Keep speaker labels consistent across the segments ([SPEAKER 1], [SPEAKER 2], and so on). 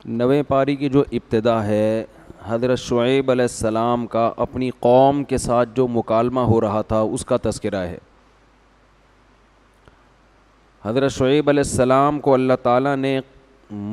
[SPEAKER 1] نویں پاری کی جو ابتدا ہے، حضرت شعیب علیہ السلام کا اپنی قوم کے ساتھ جو مکالمہ ہو رہا تھا اس کا تذکرہ ہے۔ حضرت شعیب علیہ السلام کو اللہ تعالیٰ نے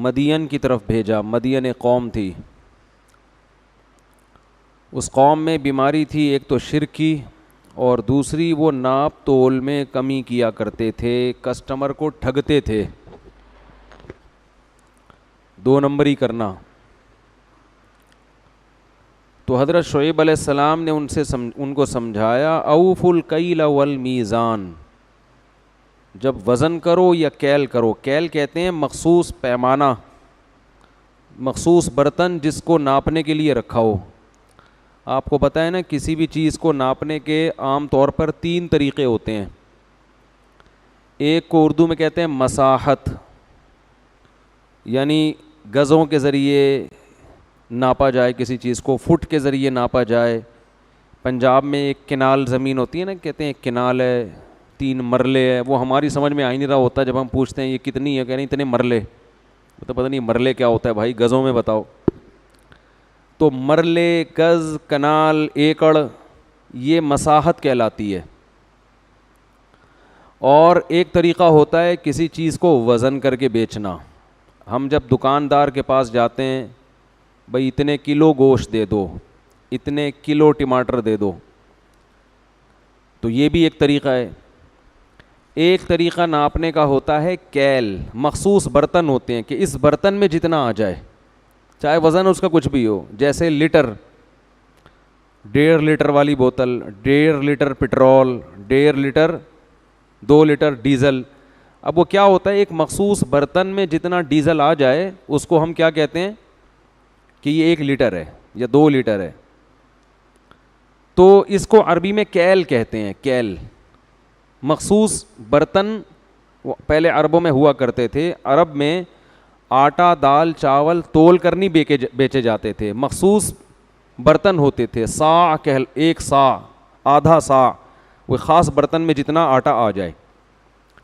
[SPEAKER 1] مدین کی طرف بھیجا۔ مدین ایک قوم تھی، اس قوم میں بیماری تھی، ایک تو شرک کی اور دوسری وہ ناپ تول میں کمی کیا کرتے تھے، کسٹمر کو ٹھگتے تھے، دو نمبری کرنا۔ تو حضرت شعیب علیہ السلام نے ان کو سمجھایا، اوفوا الکیل والمیزان، جب وزن کرو یا کیل کرو، کیل کہتے ہیں مخصوص پیمانہ، مخصوص برتن جس کو ناپنے کے لیے رکھا ہو۔ آپ کو پتہ ہے نا، کسی بھی چیز کو ناپنے کے عام طور پر 3 طریقے ہوتے ہیں۔ ایک کو اردو میں کہتے ہیں مساحت، یعنی گزوں کے ذریعے ناپا جائے کسی چیز کو، فٹ کے ذریعے ناپا جائے۔ پنجاب میں ایک کنال زمین ہوتی ہے نا، کہتے ہیں کنال ہے، 3 مرلے ہے، وہ ہماری سمجھ میں آ ہی نہیں رہا ہوتا جب ہم پوچھتے ہیں یہ کتنی ہے، کہہ رہے ہیں اتنے مرلے، تو پتہ نہیں مرلے کیا ہوتا ہے بھائی، گزوں میں بتاؤ۔ تو مرلے، گز، کنال، ایکڑ، یہ مساحت کہلاتی ہے۔ اور ایک طریقہ ہوتا ہے کسی چیز کو وزن کر کے بیچنا۔ ہم جب دکاندار کے پاس جاتے ہیں، بھئی اتنے کلو گوشت دے دو، اتنے کلو ٹماٹر دے دو، تو یہ بھی ایک طریقہ ہے۔ ایک طریقہ ناپنے کا ہوتا ہے کیل، مخصوص برتن ہوتے ہیں کہ اس برتن میں جتنا آ جائے، چاہے وزن اس کا کچھ بھی ہو، جیسے لیٹر، 1.5 لیٹر والی بوتل، 1.5 litre petrol, 1.5 litre, 2 litre diesel. اب وہ کیا ہوتا ہے، ایک مخصوص برتن میں جتنا ڈیزل آ جائے اس کو ہم کیا کہتے ہیں کہ یہ 1 لیٹر ہے یا 2 لیٹر ہے، تو اس کو عربی میں کیل کہتے ہیں۔ کیل مخصوص برتن پہلے عربوں میں ہوا کرتے تھے، عرب میں آٹا، دال، چاول تول کر نہیں بیچے جاتے تھے، مخصوص برتن ہوتے تھے، صاع، 1 صاع، آدھا صاع، وہ خاص برتن میں جتنا آٹا آ جائے۔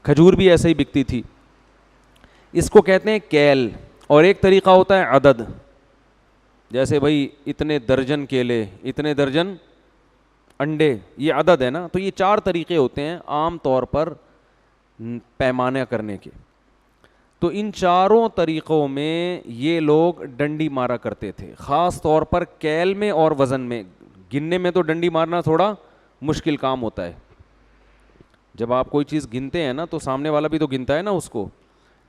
[SPEAKER 1] کھجور بھی ایسے ہی بکتی تھی، اس کو کہتے ہیں کیل۔ اور ایک طریقہ ہوتا ہے عدد، جیسے بھائی اتنے درجن کیلے، اتنے درجن انڈے، یہ عدد ہے نا۔ تو یہ 4 طریقے ہوتے ہیں عام طور پر پیمانہ کرنے کے۔ تو ان 4 طریقوں میں یہ لوگ ڈنڈی مارا کرتے تھے، خاص طور پر کیل میں اور وزن میں۔ گننے میں تو ڈنڈی مارنا تھوڑا مشکل کام ہوتا ہے، جب آپ کوئی چیز گنتے ہیں نا تو سامنے والا بھی تو گنتا ہے نا اس کو،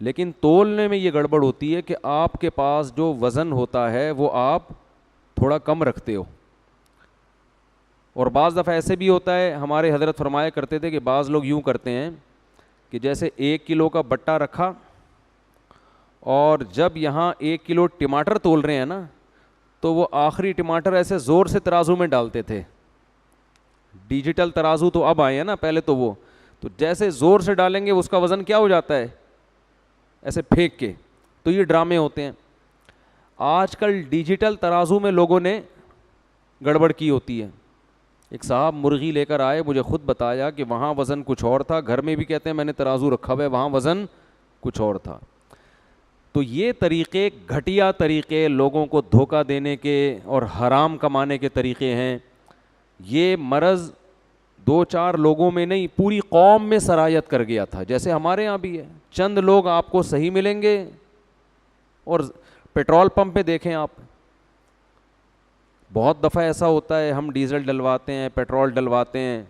[SPEAKER 1] لیکن تولنے میں یہ گڑبڑ ہوتی ہے کہ آپ کے پاس جو وزن ہوتا ہے وہ آپ تھوڑا کم رکھتے ہو۔ اور بعض دفعہ ایسے بھی ہوتا ہے، ہمارے حضرت فرمایا کرتے تھے کہ بعض لوگ یوں کرتے ہیں کہ جیسے 1 کلو کا بٹا رکھا، اور جب یہاں 1 کلو ٹماٹر تول رہے ہیں نا تو وہ آخری ٹماٹر ایسے زور سے ترازو میں ڈالتے تھے۔ ڈیجیٹل ترازو تو اب آئے ہیں نا، پہلے تو وہ، تو جیسے زور سے ڈالیں گے اس کا وزن کیا ہو جاتا ہے، ایسے پھینک کے۔ تو یہ ڈرامے ہوتے ہیں۔ آج کل ڈیجیٹل ترازو میں لوگوں نے گڑبڑ کی ہوتی ہے۔ ایک صاحب مرغی لے کر آئے، مجھے خود بتایا کہ وہاں وزن کچھ اور تھا، گھر میں بھی کہتے ہیں میں نے ترازو رکھا ہوا ہے، وہاں وزن کچھ اور تھا۔ تو یہ طریقے، گھٹیا طریقے، لوگوں کو دھوکہ دینے کے اور حرام کمانے کے طریقے ہیں۔ یہ مرض 2-4 لوگوں میں نہیں، پوری قوم میں سرایت کر گیا تھا، جیسے ہمارے ہاں بھی ہے۔ چند لوگ آپ کو صحیح ملیں گے، اور پیٹرول پمپ پہ دیکھیں آپ، بہت دفعہ ایسا ہوتا ہے ہم ڈیزل ڈلواتے ہیں، پیٹرول ڈلواتے ہیں،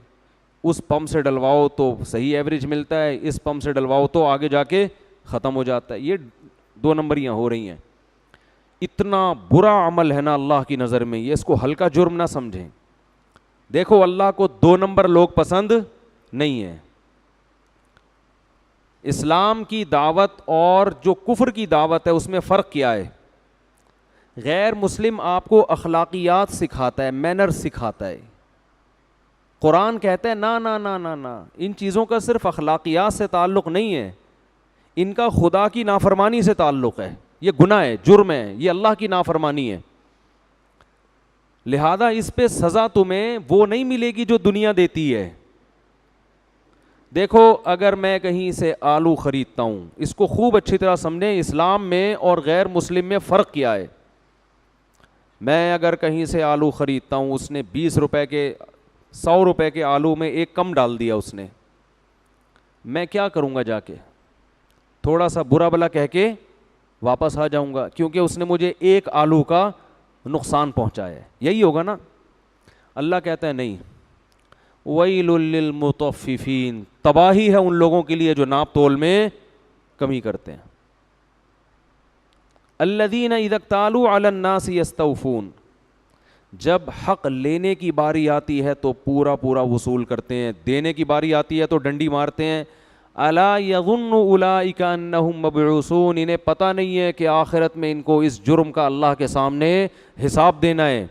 [SPEAKER 1] اس پمپ سے ڈلواؤ تو صحیح ایوریج ملتا ہے، اس پمپ سے ڈلواؤ تو آگے جا کے ختم ہو جاتا ہے۔ یہ 2 نمبریاں ہو رہی ہیں۔ اتنا برا عمل ہے نا اللہ کی نظر میں، یہ اس کو ہلکا جرم نہ سمجھیں۔ دیکھو اللہ کو 2 نمبر لوگ پسند نہیں ہیں۔ اسلام کی دعوت اور جو کفر کی دعوت ہے اس میں فرق کیا ہے؟ غیر مسلم آپ کو اخلاقیات سکھاتا ہے، مینر سکھاتا ہے۔ قرآن کہتا ہے نا نا نا نا نا، ان چیزوں کا صرف اخلاقیات سے تعلق نہیں ہے، ان کا خدا کی نافرمانی سے تعلق ہے۔ یہ گناہ ہے، جرم ہے، یہ اللہ کی نافرمانی ہے۔ لہذا اس پہ سزا تمہیں وہ نہیں ملے گی جو دنیا دیتی ہے، دیکھو اگر میں کہیں سے آلو خریدتا ہوں، اس کو خوب اچھی طرح سمجھیں، اسلام میں اور غیر مسلم میں فرق کیا ہے. میں اگر کہیں سے آلو خریدتا ہوں، اس نے 20 روپے کے 100 روپے کے آلو میں ایک کم ڈال دیا اس نے، میں کیا کروں گا؟ جا کے تھوڑا سا برا بلا کہہ کے واپس آ جاؤں گا، کیونکہ اس نے مجھے ایک آلو کا نقصان پہنچایا ہے. یہی ہوگا نا. اللہ کہتا ہے نہیں، وَيْلٌ لِّلْمُطَفِّفِينَ، تباہی ہے ان لوگوں کے لیے جو ناپ تول میں کمی کرتے ہیں. الَّذِينَ إِذَا اكْتَالُوا عَلَى النَّاسِ يَسْتَوْفُونَ، جب حق لینے کی باری آتی ہے تو پورا پورا وصول کرتے ہیں، دینے کی باری آتی ہے تو ڈنڈی مارتے ہیں. أَلَا يَظُنُّ أُولَٰئِكَ أَنَّهُم مَّبْعُوثُونَ، انہیں پتہ نہیں ہے کہ آخرت میں ان کو اس جرم کا اللہ کے سامنے حساب دینا ہے.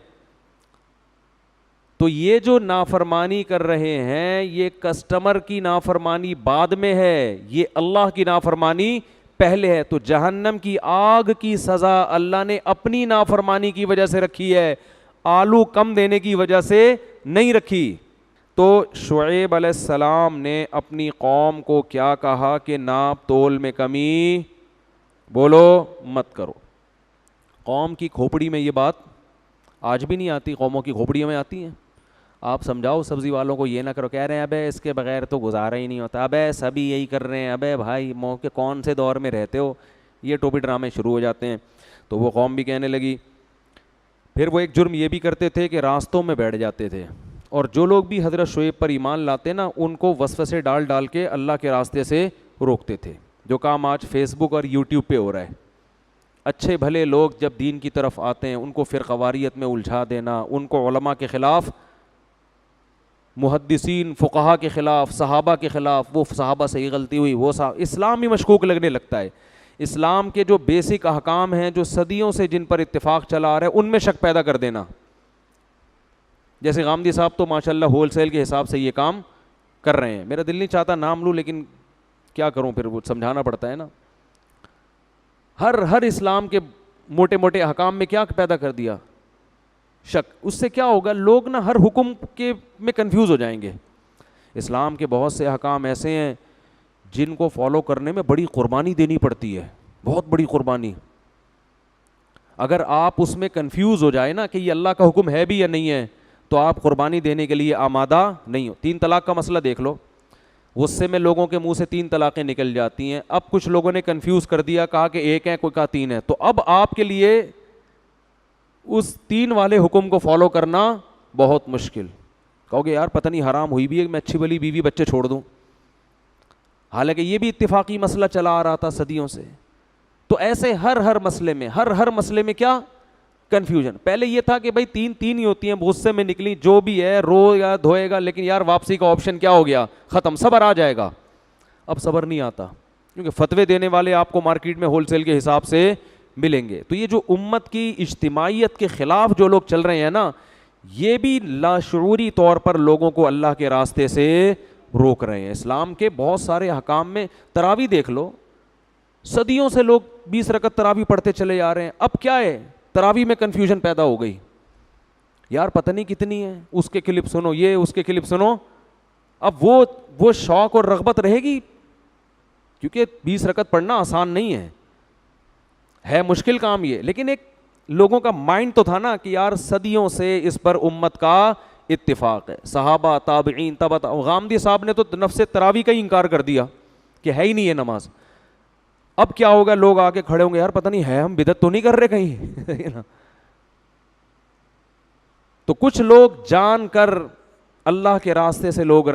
[SPEAKER 1] تو یہ جو نافرمانی کر رہے ہیں، یہ کسٹمر کی نافرمانی بعد میں ہے، یہ اللہ کی نافرمانی پہلے ہے. تو جہنم کی آگ کی سزا اللہ نے اپنی نافرمانی کی وجہ سے رکھی ہے، آلو کم دینے کی وجہ سے نہیں رکھی. تو شعیب علیہ السلام نے اپنی قوم کو کیا کہا کہ ناپ تول میں کمی بولو مت کرو. قوم کی کھوپڑی میں یہ بات آج بھی نہیں آتی، قوموں کی کھوپڑیوں میں آتی ہیں. آپ سمجھاؤ سبزی والوں کو یہ نہ کرو، کہہ رہے ہیں ابے اس کے بغیر تو گزارا ہی نہیں ہوتا، ابے سبھی یہی کر رہے ہیں، ابے بھائی موقع کون سے دور میں رہتے ہو. یہ ٹوپی ڈرامے شروع ہو جاتے ہیں. تو وہ قوم بھی کہنے لگی. پھر وہ ایک جرم یہ بھی کرتے تھے کہ راستوں میں بیٹھ جاتے تھے، اور جو لوگ بھی حضرت شعیب پر ایمان لاتے نا ان کو وسوسے ڈال ڈال کے اللہ کے راستے سے روکتے تھے، جو کام آج فیس بک اور یوٹیوب پہ ہو رہا ہے. اچھے بھلے لوگ جب دین کی طرف آتے ہیں ان کو فرقواریت میں الجھا دینا، ان کو علماء کے خلاف، محدثین فقہا کے خلاف، صحابہ کے خلاف، وہ صحابہ سے یہ غلطی ہوئی، وہ اسلام ہی مشکوک لگنے لگتا ہے. اسلام کے جو بیسک احکام ہیں جو صدیوں سے جن پر اتفاق چلا آ رہا ہے ان میں شک پیدا کر دینا. جیسے غامدی صاحب تو ماشاءاللہ ہول سیل کے حساب سے یہ کام کر رہے ہیں. میرا دل نہیں چاہتا نام لوں، لیکن کیا کروں، پھر وہ سمجھانا پڑتا ہے نا. ہر اسلام کے موٹے موٹے احکام میں کیا پیدا کر دیا؟ شک. اس سے کیا ہوگا؟ لوگ نا ہر حکم کے میں کنفیوز ہو جائیں گے. اسلام کے بہت سے احکام ایسے ہیں جن کو فالو کرنے میں بڑی قربانی دینی پڑتی ہے، بہت بڑی قربانی. اگر آپ اس میں کنفیوز ہو جائے نا کہ یہ اللہ کا حکم ہے بھی یا نہیں ہے تو آپ قربانی دینے کے لیے آمادہ نہیں ہو. 3 طلاق کا مسئلہ دیکھ لو، غصے میں لوگوں کے منہ سے 3 طلاقیں نکل جاتی ہیں. اب کچھ لوگوں نے کنفیوز کر دیا، کہا کہ 1 ہے، کوئی کہا 3 ہے. تو اب آپ کے لیے اس 3 والے حکم کو فالو کرنا بہت مشکل. کہو گے یار پتہ نہیں حرام ہوئی بھی ہے، میں اچھی بلی بیوی بچے چھوڑ دوں، حالانکہ یہ بھی اتفاقی مسئلہ چلا آ رہا تھا صدیوں سے. تو ایسے ہر مسئلے میں ہر مسئلے میں کیا کنفیوژن. پہلے یہ تھا کہ بھائی 3 ہی ہوتی ہیں، غصے میں نکلی جو بھی ہے رو یا دھوئے گا، لیکن یار واپسی کا آپشن کیا ہو گیا؟ ختم، صبر آ جائے گا. اب صبر نہیں آتا، کیونکہ فتوے دینے والے آپ کو مارکیٹ میں ہول سیل کے حساب سے ملیں گے. تو یہ جو امت کی اجتماعیت کے خلاف جو لوگ چل رہے ہیں نا، یہ بھی لاشعوری طور پر لوگوں کو اللہ کے راستے سے روک رہے ہیں. اسلام کے بہت سارے احکام میں، تراویح دیکھ لو، صدیوں سے لوگ 20 رکعت تراویح پڑھتے چلے جا رہے ہیں. اب کیا ہے؟ تراویح میں کنفیوژن پیدا ہو گئی، یار پتہ نہیں کتنی ہے، اس کے کلپ سنو، یہ اس کے کلپ سنو. اب وہ شوق اور رغبت رہے گی؟ کیونکہ 20 رکعت پڑھنا آسان نہیں ہے مشکل کام یہ. لیکن ایک لوگوں کا مائنڈ تو تھا نا کہ یار صدیوں سے اس پر امت کا اتفاق ہے، صحابہ، تابعین، غامدی صاحب نے تو نفس تراویح کا ہی انکار کر دیا کہ ہے ہی نہیں ہے نماز. اب کیا ہوگا؟ لوگ آ کے کھڑے ہوں گے، یار پتہ نہیں ہے، ہم بدعت تو نہیں کر رہے کہیں. تو کچھ لوگ جان کر اللہ کے راستے سے روک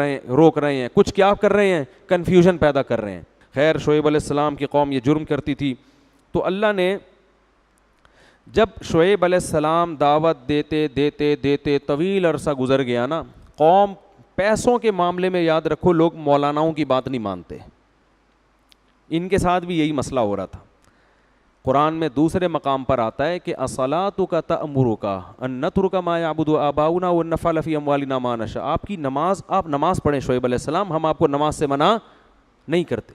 [SPEAKER 1] رہے ہیں، کچھ کیا کر رہے ہیں؟ کنفیوژن پیدا کر رہے ہیں. خیر، شعیب علیہ السلام کی قوم یہ جرم کرتی تھی. تو اللہ نے جب شعیب علیہ السلام دعوت دیتے دیتے دیتے طویل عرصہ گزر گیا نا، قوم پیسوں کے معاملے میں یاد رکھو لوگ مولاناؤں کی بات نہیں مانتے. ان کے ساتھ بھی یہی مسئلہ ہو رہا تھا. قرآن میں دوسرے مقام پر آتا ہے کہ اصلاتک تأمرک ان نترک ما یعبد آباؤنا ونفعل فی اموالنا ما نشاء. آپ کی نماز، آپ نماز پڑھیں شعیب علیہ السلام، ہم آپ کو نماز سے منع نہیں کرتے.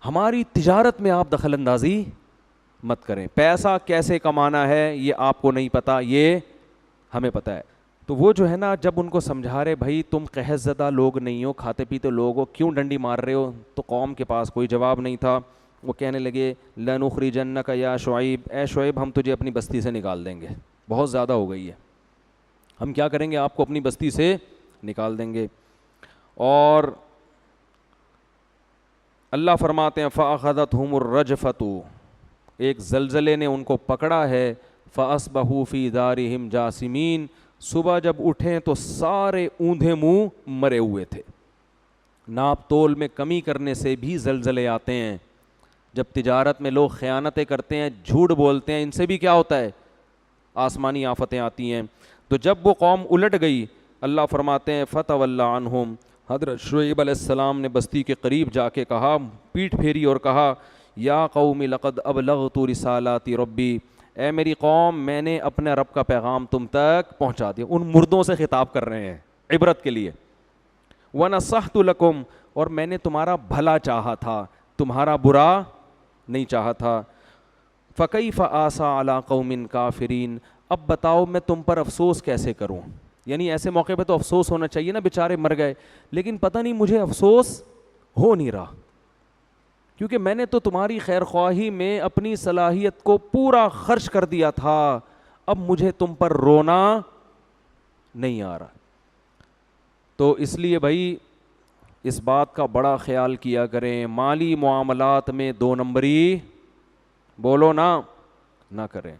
[SPEAKER 1] ہماری تجارت میں آپ دخل اندازی مت کریں. پیسہ کیسے کمانا ہے یہ آپ کو نہیں پتا، یہ ہمیں پتہ ہے. تو وہ جو ہے نا جب ان کو سمجھا رہے بھائی تم قحط زدہ لوگ نہیں ہو، کھاتے پیتے لوگ ہو، کیوں ڈنڈی مار رہے ہو، تو قوم کے پاس کوئی جواب نہیں تھا. وہ کہنے لگے لَنُخْرِجَنَّكَ یا شعیب، اے شعیب ہم تجھے اپنی بستی سے نکال دیں گے، بہت زیادہ ہو گئی ہے، ہم کیا کریں گے، آپ کو اپنی بستی سے نکال دیں گے. اور اللہ فرماتے ہیں فَأَخَذَتْهُمُ الرَّجْفَةُ، ایک زلزلے نے ان کو پکڑا ہے. فَأَصْبَحُوا فِي دَارِهِمْ جَاثِمِينَ، صبح جب اٹھیں تو سارے اوندھے منہ مرے ہوئے تھے. ناپ تول میں کمی کرنے سے بھی زلزلے آتے ہیں. جب تجارت میں لوگ خیانتیں کرتے ہیں، جھوٹ بولتے ہیں، ان سے بھی کیا ہوتا ہے، آسمانی آفتیں آتی ہیں. تو جب وہ قوم الٹ گئی، اللہ فرماتے ہیں فَتَوَلَّ عَنْهُمْ، حضرت شعیب علیہ السلام نے بستی کے قریب جا کے کہا، پیٹھ پھیری اور کہا یا قوم لقد ابلغت رسالات ربی، اے میری قوم میں نے اپنے رب کا پیغام تم تک پہنچا دیا. ان مردوں سے خطاب کر رہے ہیں عبرت کے لیے. وَنَصَحْتُ لَكُمْ، اور میں نے تمہارا بھلا چاہا تھا، تمہارا برا نہیں چاہا تھا. فَكَيْفَ آسَىٰ عَلَىٰ قَوْمٍ كَافِرِينَ، اب بتاؤ میں تم پر افسوس کیسے کروں. یعنی ایسے موقع پہ تو افسوس ہونا چاہیے نا، بیچارے مر گئے، لیکن پتہ نہیں مجھے افسوس ہو نہیں رہا، کیونکہ میں نے تو تمہاری خیر خواہی میں اپنی صلاحیت کو پورا خرچ کر دیا تھا، اب مجھے تم پر رونا نہیں آ رہا. تو اس لیے بھائی اس بات کا بڑا خیال کیا کریں، مالی معاملات میں دو نمبری بولو نہ کریں.